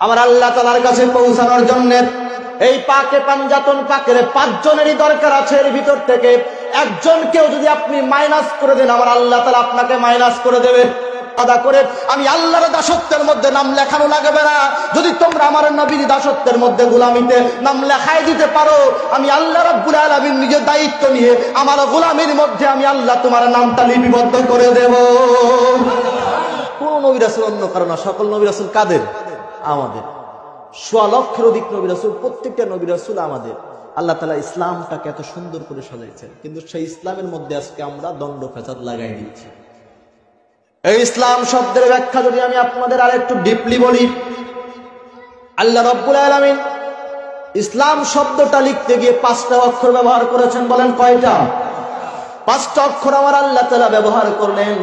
আমার আল্লাহ তাআলার কাছে পৌঁছানোর জন্য এই পাকে পাঞ্জাতন পাকের 5 জনেরই দরকার আছে। এর ভিতর থেকে একজনকেও যদি আপনি মাইনাস করে দেন, আমার আল্লাহ তাআলা আপনাকে মাইনাস করে দেবে। আদা করে আমি আল্লাহর দাসত্বের মধ্যে নাম লেখানো লাগবে না। যদি তোমরা আমার নবীর দাসত্বের মধ্যে গোলামিতে নাম লেখাই দিতে পারো, আমি আল্লাহ রাব্বুল আলামিন নিজের দায়িত্ব নিয়ে আমার গোলামির মধ্যে আমি আল্লাহ তোমার নামটা লিপিবদ্ধ করে দেব। কোন নবী রাসূল অন্য কারণ না, সকল নবী রাসূল কাদের? আমাদের। 1.25 লক্ষের অধিক নবী রাসূল, প্রত্যেকটা নবী রাসূল আমাদের। আল্লাহ তাআলা ইসলামটাকে এত সুন্দর করে সাজাইছেন, কিন্তু সেই ইসলামের মধ্যে আজকে আমরা দ্বন্দ্ব ফ্যাসাদ লাগাই দিচ্ছি। এই ইসলাম শব্দের ব্যাখ্যা যদি আমি আপনাদের আর একটু ডিপলি বলি, আল্লাহ রাব্বুল আলামিন ইসলাম শব্দটা লিখতে গিয়ে 5টা অক্ষর ব্যবহার করেছেন। বলেন কয়টা? 5টা অক্ষর আমার আল্লাহ তাআলা ব্যবহার করলেন।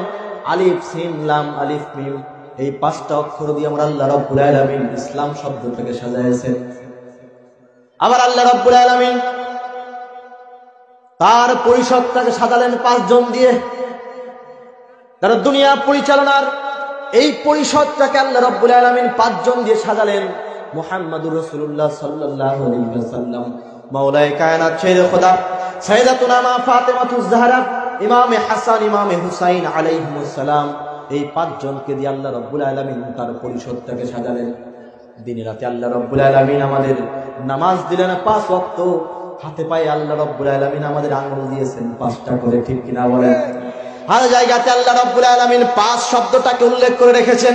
আলিফ সিন লাম আলিফ মিম, এই 5টা অক্ষর দিয়ে আমার আল্লাহ রাব্বুল আলামিন ইসলাম শব্দটাকে সাজাইছেন। আমার আল্লাহ রাব্বুল আলামিন তার পরিষদটাকে সাজালেন 5 জন দিয়ে। তারা দুনিয়া পরিচালনার এই পরিষদটাকে আল্লাহ রাব্বুল আলামিন 5 জন দিয়ে সাজালেন। মুহাম্মাদুর রাসূলুল্লাহ সাল্লাল্লাহু আলাইহি ওয়াসাল্লাম, মাওলায়ে কায়নাত শেরে খোদা সাইয়্যিদাতুনা মা ফাতেমাতুজ জাহরা, ইমামে হাসান ইমামে হুসাইন আলাইহিমুস সালাম, এই 5 জনকে দিয়ে আল্লাহ রাব্বুল আলামিন তার পরিষদটাকে সাজালেন। দিনে রাতে আল্লাহ রাব্বুল আলামিন আমাদের নামাজ দিলেন 5 ওয়াক্ত। হাতে পায়ে আল্লাহ রাব্বুল আলামিন আমাদের আঙ্গুল দিয়েছেন 5টা করে, ঠিক কিনা বলেন? আর জায়গাতে আল্লাহ রাব্বুল আলামিন 5 শব্দটাকে উল্লেখ করে রেখেছেন।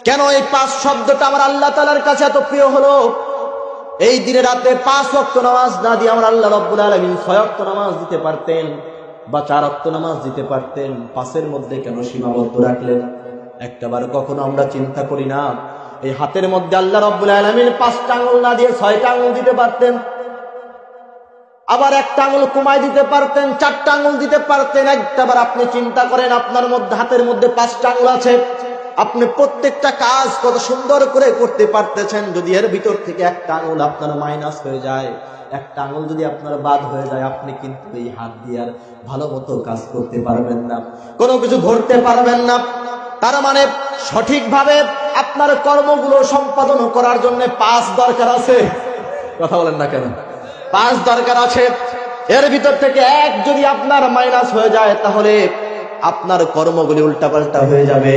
কেন এই 5 শব্দটা আমার আল্লাহ তাআলার কাছে এত প্রিয় হলো? এই দিনে রাতে 5 ওয়াক্ত নামাজ না দিয়ে আমার আল্লাহ রাব্বুল আলামিন 6 ওয়াক্ত নামাজ দিতে পারতেন বা 4 ওয়াক্ত নামাজ দিতে পারতেন। 5-এর মধ্যে কেন সীমাবদ্ধ রাখলেন? একটাবার কখনো আমরা চিন্তা করি না? এই হাতের মধ্যে আল্লাহ রাব্বুল আলামিন 5টা আঙ্গুল না দিয়ে 6টা আঙ্গুল দিতে পারতেন, আবার 1টা আঙ্গুল কমাই দিতে পারতেন, 4টা আঙ্গুল দিতে পারতেন। একটাবার আপনি চিন্তা করেন, আপনার মধ্যে হাতের মধ্যে 5টা আঙ্গুল আছে, আপনি প্রত্যেকটা কাজ কত সুন্দর করে করতে পারতেছেন। যদি এর ভিতর থেকে 1টা আঙ্গুল আপনার মাইনাস হয়ে যায়, 1টা আঙ্গুল যদি আপনার বাদ হয়ে যায়, আপনি কিন্তু এই হাত দিয়ে আর ভালো মতো কাজ করতে পারবেন না, কোনো কিছু ধরতে পারবেন না। তার মানে সঠিকভাবে আপনার কর্মগুলো সম্পাদন করার জন্য 5 দরকার আছে। কথা বলেন না কেন? 5 দরকার আছে। এর ভিতর থেকে 1 যদি আপনার মাইনাস হয়ে যায়, তাহলে আপনার কর্মগুলি উল্টাপাল্টা হয়ে যাবে।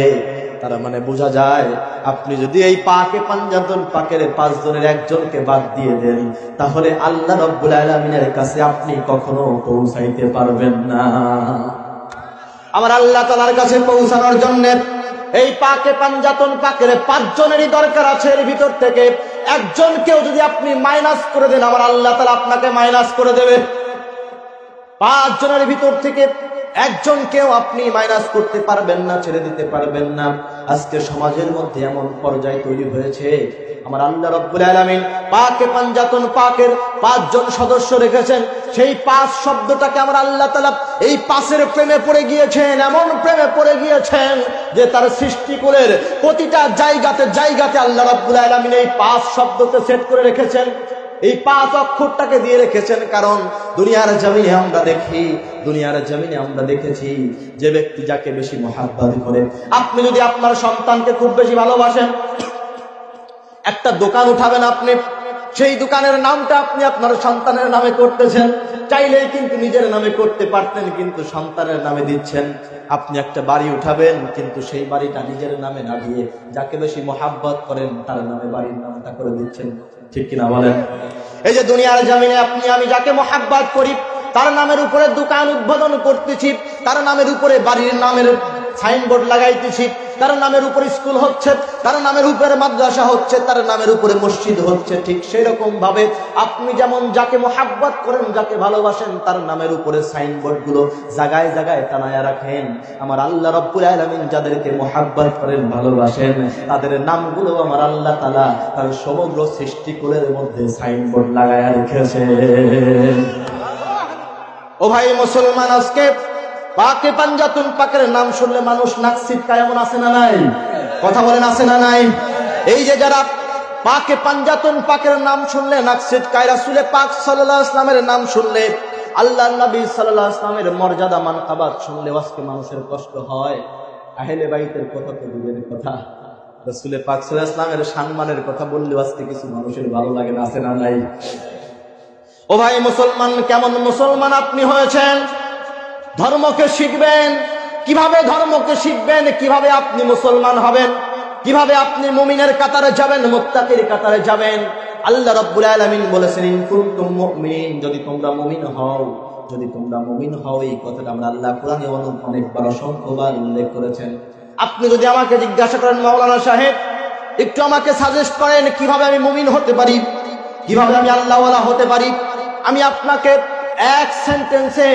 তার মানে বোঝা যায়, আপনি যদি এই পাকে পাঞ্জাতন পাকের 5 জনের 1 জনকে বাদ দিয়ে দেন, তাহলে আল্লাহ রাব্বুল আলামিনের কাছে আপনি কখনো পৌঁছাইতে পারবেন না। আমার আল্লাহ তাআলার কাছে পৌঁছানোর জন্য এই পাকে পাঞ্জাতন পাকের 5 জনেরই দরকার আছে। এর ভিতর থেকে একজনকেও যদি আপনি মাইনাস করে দেন, আমার আল্লাহ তাআলা আপনাকে মাইনাস করে দেবে। 5 জনের ভিতর থেকে একজনকেও আপনি মাইনাস করতে পারবেন না, ছেড়ে দিতে পারবেন না। আজকে সমাজের মধ্যে এমন পর্যায় তৈরি হয়েছে, আমার আল্লাহ রাব্বুল আলামিন পাকে পাঞ্জাতন পাকের 5 জন সদস্য রেখেছেন। সেই 5 শব্দটাকে আমার আল্লাহ তাআলা এই 5-এর প্রেমে পড়ে গিয়েছেন, এমন প্রেমে পড়ে গিয়েছেন যে তার সৃষ্টিকুলের প্রতিটা জায়গাতে জায়গাতে আল্লাহ রাব্বুল আলামিন এই 5 শব্দকে সেট করে রেখেছেন, এই 5 অক্ষরটাকে দিয়ে রেখেছেন। কারণ দুনিয়ার জমিনে আমরা দেখি, দুনিয়ার জমিনে আমরা দেখেছি, যে ব্যক্তি যাকে বেশি মহাব্বত করে, আপনি যদি আপনার সন্তানকে খুব বেশি ভালোবাসেন, একটা দোকান উঠাবেন আপনি, সেই দোকানের নামটা আপনি আপনার সন্তানের নামে করতেছেন। চাইলেই কিন্তু নিজের নামে করতে পারতেন, কিন্তু সন্তানের নামে দিচ্ছেন। আপনি একটা বাড়ি উঠাবেন, কিন্তু সেই বাড়িটা নিজের নামে না দিয়ে যাকে বেশি মহাব্বত করেন তার নামে বাড়ির নামটা করে দিচ্ছেন, ঠিক কিনা বলেন? এই যে দুনিয়ার জমিনে আপনি আমি যাকে মহাব্বত করি, তার নামের উপরে দোকান উদ্বোধন করতেছি, তার নামের উপরে বাড়ির নামের সাইনবোর্ড লাগাইতেছি, তার নামের উপরে স্কুল হচ্ছে, তার নামের উপরে মাদ্রাসা হচ্ছে, তার নামের উপরে মসজিদ হচ্ছে। ঠিক সেই রকম ভাবে আপনি যেমন যাকে মহাব্বত করেন, যাকে ভালোবাসেন, তার নামের উপরে সাইনবোর্ড গুলো জায়গায় জায়গায় টানায়া রাখেন। আমার আল্লাহ রাব্বুল আলামিন যাদেরকে মহাব্বত করেন, ভালোবাসেন, তাদের নামগুলো আমার আল্লাহ তাআলা তার সমগ্র সৃষ্টিকুলের মধ্যে সাইনবোর্ড লাগায়া রেখেছেন। ও ভাই মুসলমান, আজকে পাকে পাঞ্জাতন পাকের নাম শুনলে মানুষ নাক ছিটকায়, এমন আছে না নাই? কথা বলেন, আছে না নাই? এই যে যারা পাকে পাঞ্জাতন পাকের নাম শুনলে নাক ছিটকায়, রাসূল পাক সাল্লাল্লাহু আলাইহি ওয়াসাল্লামের নাম শুনলে, আল্লাহর নবী সাল্লাল্লাহু আলাইহি ওয়াসাল্লামের মর্যাদা মানকাবাত শুনলে আজকে মানুষের কষ্ট হয়। আহলে বাইতের কথা তো দূরের কথা, রাসূলে পাক সাল্লাল্লাহু আলাইহি ওয়াসাল্লামের সম্মানের কথা বললেও আজকে কিছু মানুষের ভালো লাগে না, আছে না নাই? ও ভাই মুসলমান, কেমন মুসলমান আপনি হয়েছেন? ধর্মকে শিখবেন। কিভাবে ধর্মকে শিখবেন? কিভাবে আপনি মুসলমান হবেন? কিভাবে আপনি মুমিনের কাতারে যাবেন, মুত্তাকির কাতারে যাবেন? আল্লাহ রাব্বুল আলামিন বলেছেন, ইন কুনতুম মুমিনিন, যদি তোমরা মুমিন হও, যদি তোমরা মুমিন হও, এই কথাটা আমরা আল্লাহ কোরআনে অনেকবার অসংখ্যবার উল্লেখ করেছেন। আপনি যদি আমাকে জিজ্ঞাসা করেন, মাওলানা সাহেব একটু আমাকে সাজেস্ট করেন কিভাবে আমি মুমিন হতে পারি, কিভাবে আমি আল্লাহওয়ালা হতে পারি, আমি আপনাকে এক সেন্টেন্সে,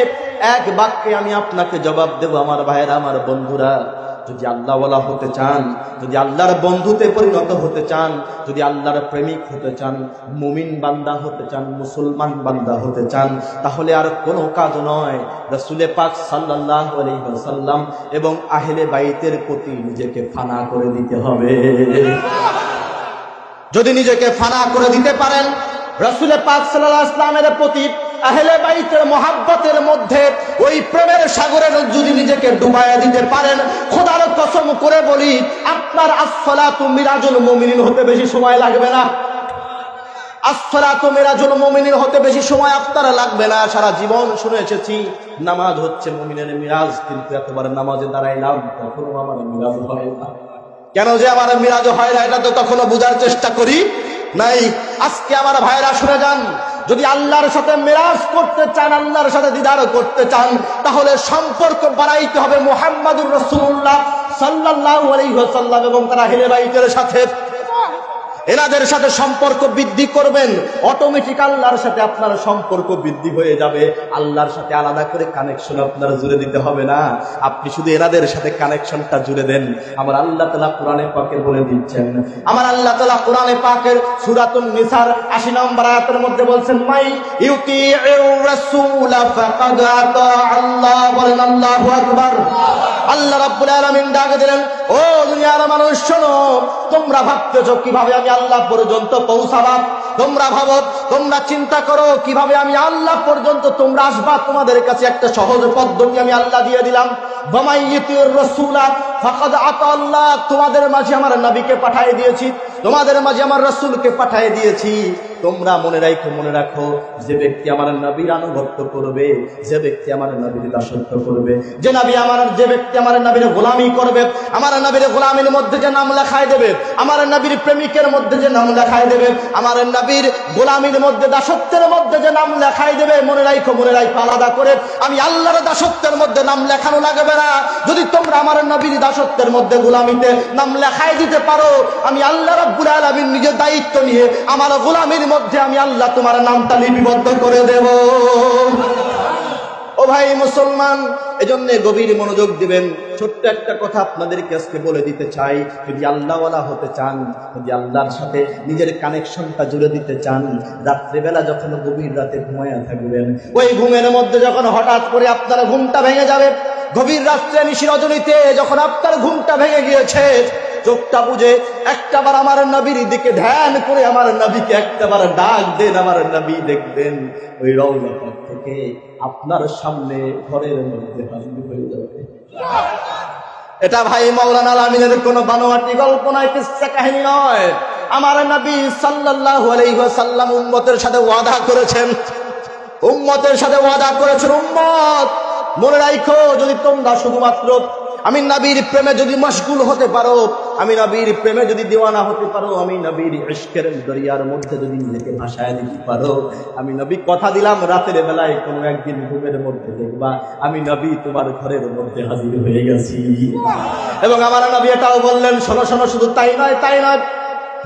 এক বাক্যে আমি আপনাকে জবাব দেব। আমার ভাইয়েরা, আমার বন্ধুরা, যদি আল্লাহওয়ালা হতে চান, যদি আল্লাহর বন্ধুতে পরিণত হতে চান, যদি আল্লাহর প্রেমিক হতে চান, মুমিন বান্দা হতে চান, মুসলমান বান্দা হতে চান, তাহলে আর কোনো কাজ নয়, রাসূলে পাক সাল্লাল্লাহু আলাইহি ওয়াসাল্লাম এবং আহলে বাইতের প্রতি নিজেকে ফানা করে দিতে হবে। যদি নিজেকে ফানা করে দিতে পারেন, রাসূলে পাক সাল্লাল্লাহু আলাইহি ওয়াসাল্লামের প্রতি, আহলে বাইতের মোহাব্বতের মধ্যে ওই প্রেমের সাগরে যদি নিজেকে ডুবাইয়া দিতে পারেন, খোদার কসম করে বলি, আপনার আসসালাতু মিরাজুল মুমিনিন হতে বেশি সময় লাগবে না। আসসালাতু মিরাজুল মুমিনিন হতে বেশি সময় আপনার লাগবে না। সারা জীবন শুনে এসেছি নামাজ হচ্ছে মুমিনের মিরাজ, কিন্তু এতবার নামাজে দাঁড়াইলাম কখনো আমার মিরাজ হয় না। কেন যে আমার মিরাজ হয় না, এটা তো কখনো বোঝার চেষ্টা করি নাই। আজকে আমার ভাইরা শুনে যান, যদি আল্লাহর সাথে মিরাজ করতে চান, আল্লাহর সাথে দিদার করতে চান, তাহলে সম্পর্ক বাড়াইতে হবে মুহাম্মাদুর রাসূলুল্লাহ সাল্লাল্লাহু আলাইহি ওয়াসাল্লাম এবং তার আহলে বাইতের সাথে। এনাদের সাথে সম্পর্ক বৃদ্ধি করবেন, অটোমেটিক আল্লাহর সাথে আপনার সম্পর্ক বৃদ্ধি হয়ে যাবে। আল্লাহর সাথে আলাদা করে কানেকশন আপনার জুড়ে দিতে হবে না, আপনি শুধু এনাদের সাথে কানেকশনটা জুড়ে দেন। আমার আল্লাহ তাআলা কোরআনে পাকে বলে দিচ্ছেন, আমার আল্লাহ তাআলা কোরআনে পাকের সূরাতুন নিসার ৮০ নম্বর আয়াতের মধ্যে বলছেন, মাই ইউতিউর রাসূল ফাকাদ আতা আল্লাহ। বলেন আল্লাহু আকবার। আল্লাহ রাব্বুল আলামিন ডাক দিলেন, ও দুনিয়ার মানুষ শোনো, তোমরা ভাবতেছো কিভাবে আমি আল্লাহ পর্যন্ত পৌঁছাবা, তোমরা ভাবো, তোমরা চিন্তা করো কিভাবে আমি আল্লাহ পর্যন্ত তোমরা আসবা। তোমাদের কাছে একটা সহজ পদ্ধতি আমি আল্লাহ দিয়ে দিলাম, ওয়ামাইয়িতির রাসূলা ফাকাদ আতা আল্লাহ। তোমাদের মাঝে আমার নবীকে পাঠিয়ে দিয়েছি, তোমাদের মাঝে আমার রাসূলকে পাঠিয়ে দিয়েছি। তোমরা মনে রাখো, মনে রাখো, যে ব্যক্তি আমার নবীর আনুগত্য করবে, যে ব্যক্তি আমার নবীর দাসত্ব করবে, যে ব্যক্তি আমার নবীর গোলামি করবে, আমার নবীর গোলামির মধ্যে যে নাম লেখায় দেবে, আমার নবীর প্রেমিকের মধ্যে যে নাম লেখায় দেবে, আমার নবীর গোলামির মধ্যে, দাসত্বের মধ্যে যে নাম লেখায় দেবে, মনে রাখো, মনে রাখো, আলাদা করে আমি আল্লাহর দাসত্বের মধ্যে নাম লেখানো লাগবে না। যদি তোমরা আমার নবীর দাসত্বের মধ্যে, গোলামিতে নাম লেখায় দিতে পারো, আমি আল্লাহ রাব্বুল আলামিন নিজের দায়িত্ব নিয়ে আমার গোলামির মধ্যে আমি আল্লাহ তোমার নামটা লিপিবদ্ধ করে দেব। ও ভাই মুসলমান, এজন্য গভীর মনোযোগ দিবেন। ছোট্ট একটা কথা আপনাদেরকে আজকে বলে দিতে চাই, যদি আল্লাহওয়ালা হতে চান, যদি আল্লাহর সাথে নিজের কানেকশনটা জুড়ে দিতে চান, রাত্রিবেলা যখন গভীর রাতে ঘুমায়া থাকবেন, ওই ঘুমের মধ্যে যখন হঠাৎ করে আপনার ঘুমটা ভেঙে যাবে, গভীর রাত্রে নিশি রজনীতে যখন আপনার ঘুমটা ভেঙে গিয়েছে, চোখটা বুঝে একটাবার আমার নবীর দিকে ধ্যান করে আমার নবীকে একটাবার ডাক দেন, আমার নবী দেখবেন ওই রওজা পাক থেকে আপনার সামনে ঘরের মধ্যে হাজির হয়ে যাবে। এটা ভাই মাওলানা আমিনের কোন বানোয়াটি গল্প নয়, কিসসা কাহিনী নয়। আমার নবী সাল্লাল্লাহু আলাইহি ওয়াসাল্লাম উম্মতের সাথে ওয়াদা করেছেন, উম্মতের সাথে ওয়াদা করেছেন, উম্মত মনে রাখো, যদি তোমরা শুধুমাত্র আমি নবীর প্রেমে যদি মশগুল হতে পারো, আমি নবীর প্রেমে যদি দিওয়ানা হতে পারো, আমি নবীর ইশকের দরিয়ার মধ্যে যদি নিজেকে ভাসায় দিতে পারো, আমি নবী কথা দিলাম, রাতের বেলায় কোনো একদিন ঘুমের মধ্যে দেখবা আমি নবী তোমার ঘরের মধ্যে হাজির হয়ে গেছি। এবং আমার নবী এটাও বললেন, শোনো শোনো, শুধু তাই নয়, তাই নয়,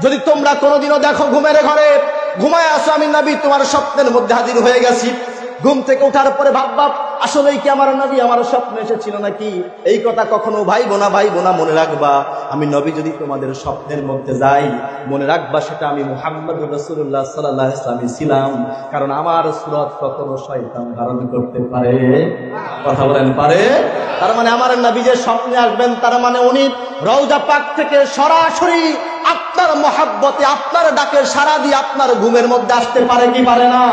যদি তোমরা কোনোদিনও দেখো ঘুমের ঘরে ঘুমায় আসো, আমি নবী তোমার স্বপ্নের মধ্যে হাজির হয়ে গেছি। ঘুম থেকে ওঠার পরে ভাববা, আসলেই কি আমার নবী আমার স্বপ্নে এসেছিল নাকি? এই কথা কখনো ভাইবো না, ভাইবো না। মনে রাখবা, আমি নবী যদি তোমাদের স্বপ্নের মধ্যে যাই, মনে রাখবা সেটা আমি মুহাম্মদুর রাসূলুল্লাহ সাল্লাল্লাহু আলাইহি ওয়াসাল্লাম ছিলাম। কারণ আমার সূরত কখনো শয়তান ধারণ করতে পারে? কথা বলেন, পারে? তার মানে আমার নবী যে স্বপ্নে আসবেন, তার মানে উনি রওজা পাক থেকে সরাসরি আপনার মহাব্বতে আপনার ডাকের সাড়া দিয়ে আপনার ঘুমের মধ্যে আসতে পারে কি পারে না?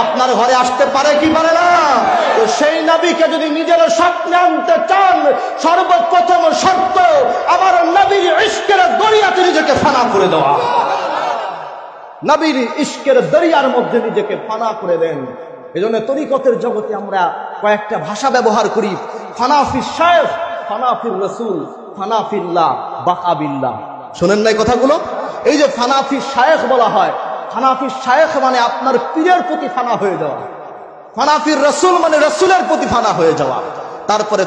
আপনার ঘরে আসতে পারে কি পারে না? তো সেই নবীকে যদি নিজের স্বপ্নে আনতে চান, সর্বপ্রথম শর্ত আমার নবীর ইশকের দরিয়াতে নিজেকে ফানা করে দেওয়া। নবীর ইশকের দরিয়ার মধ্যে নিজেকে ফানা করে দেন। এজন্য তরিকতের জগতে আমরা কয়েকটা ভাষা ব্যবহার করি, ফানাফির শায়খ, ফানাফির রাসূল, ফানাফিল্লাহ, বাকাবিল্লাহ। শোনেন নাই কথাগুলো? এই যে ফানাফির শায়খ বলা হয়, ফানাফির শায়খ মানে আপনার পীরের প্রতি ফানা হয়ে যাওয়া, ফানাফির রাসূল মানে রাসূলের প্রতি ফানা হয়ে যাওয়া। তারপরে